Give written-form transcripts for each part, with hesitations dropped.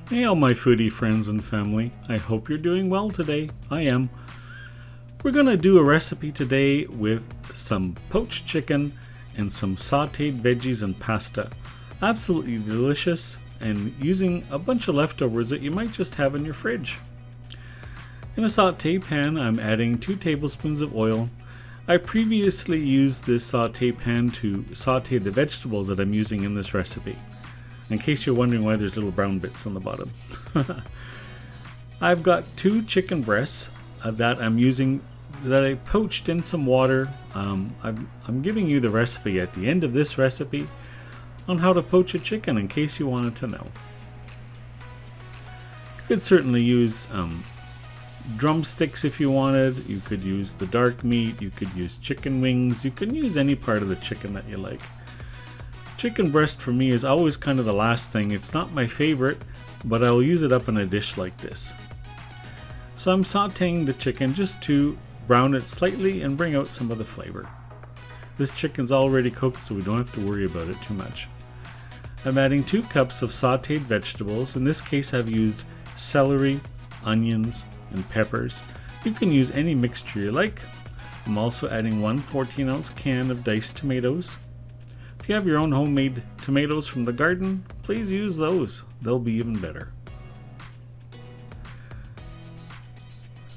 Hey all my foodie friends and family, I hope you're doing well today. I am. We're going to do a recipe today with some poached chicken and some sauteed veggies and pasta. Absolutely delicious, and using a bunch of leftovers that you might just have in your fridge. In a saute pan, I'm adding 2 tablespoons of oil. I previously used this saute pan to saute the vegetables that I'm using in this recipe, in case you're wondering why there's little brown bits on the bottom. I've got 2 chicken breasts that I'm using that I poached in some water. I'm giving you the recipe at the end of this recipe on how to poach a chicken in case you wanted to know. You could certainly use drumsticks if you wanted. You could use the dark meat, you could use chicken wings, you can use any part of the chicken that you like. Chicken breast for me is always kind of the last thing. It's not my favorite, but I'll use it up in a dish like this. So I'm sauteing the chicken just to brown it slightly and bring out some of the flavor. This chicken's already cooked, so we don't have to worry about it too much. I'm adding 2 cups of sauteed vegetables. In this case I've used celery, onions, and peppers. You can use any mixture you like. I'm also adding 1 14-ounce can of diced tomatoes. If you have your own homemade tomatoes from the garden, please use those. They'll be even better.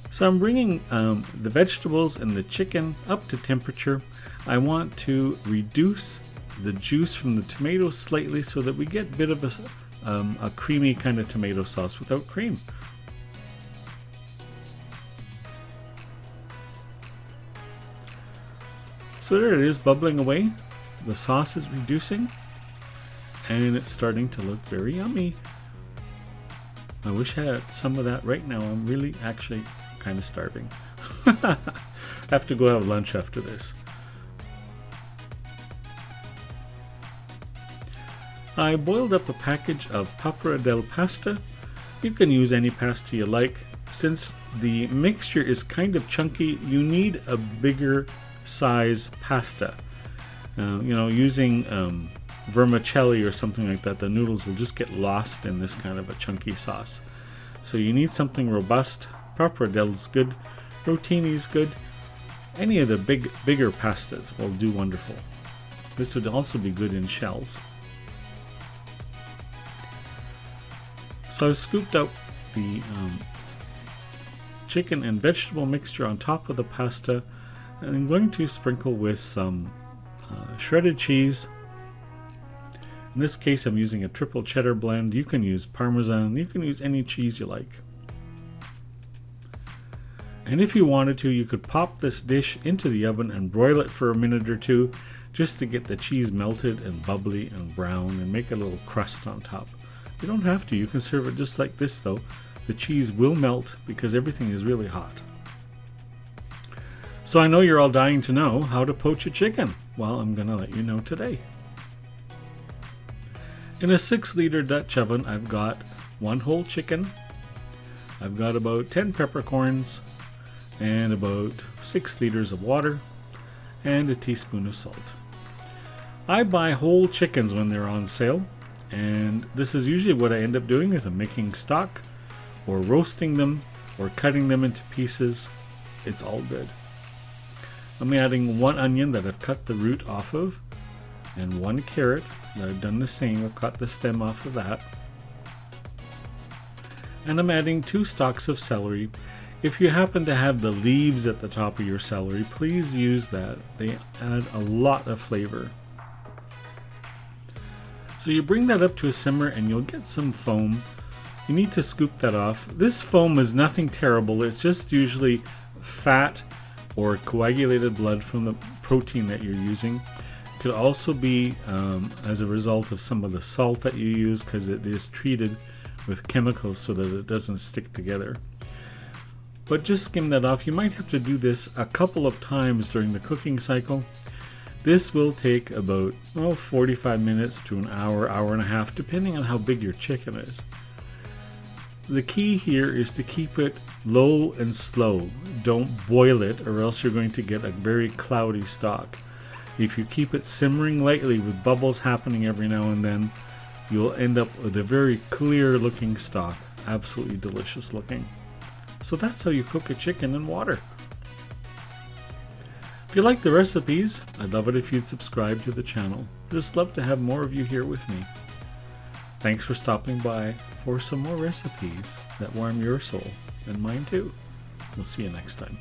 So I'm bringing the vegetables and the chicken up to temperature. I want to reduce the juice from the tomatoes slightly so that we get a bit of a creamy kind of tomato sauce without cream. So there it is, bubbling away. The sauce is reducing and it's starting to look very yummy. I wish I had some of that right now. I'm really actually kind of starving. I have to go have lunch after this. I boiled up a package of Pappardelle pasta. You can use any pasta you like. Since the mixture is kind of chunky, you need a bigger size pasta. Using vermicelli or something like that, the noodles will just get lost in this kind of a chunky sauce. So you need something robust. Pappardelle is good. Rotini is good. Any of the bigger pastas will do wonderful. This would also be good in shells. So I've scooped out the chicken and vegetable mixture on top of the pasta, and I'm going to sprinkle with some shredded cheese. In this case I'm using a triple cheddar blend. You can use Parmesan, you can use any cheese you like. And if you wanted to, you could pop this dish into the oven and broil it for a minute or 2 just to get the cheese melted and bubbly and brown and make a little crust on top. You don't have to, you can serve it just like this though. The cheese will melt because everything is really hot. So I know you're all dying to know how to poach a chicken. Well, I'm gonna let you know today. In a 6-liter Dutch oven, I've got 1 whole chicken. I've got about 10 peppercorns and about 6 liters of water and a teaspoon of salt. I buy whole chickens when they're on sale, and this is usually what I end up doing is I'm making stock or roasting them or cutting them into pieces. It's all good. I'm adding 1 onion that I've cut the root off of, and 1 carrot that I've done the same. I've cut the stem off of that. And I'm adding 2 stalks of celery. If you happen to have the leaves at the top of your celery, please use that. They add a lot of flavor. So you bring that up to a simmer and you'll get some foam. You need to scoop that off. This foam is nothing terrible. It's just usually fat or coagulated blood from the protein that you're using. It could also be as a result of some of the salt that you use because it is treated with chemicals so that it doesn't stick together. But just skim that off. You might have to do this a couple of times during the cooking cycle. This will take about 45 minutes to an hour, hour and a half, depending on how big your chicken is. The key here is to keep it low and slow. Don't boil it or else you're going to get a very cloudy stock. If you keep it simmering lightly with bubbles happening every now and then, you'll end up with a very clear looking stock. Absolutely delicious looking. So that's how you cook a chicken in water. If you like the recipes, I'd love it if you'd subscribe to the channel. I'd just love to have more of you here with me. Thanks for stopping by for some more recipes that warm your soul and mine too. We'll see you next time.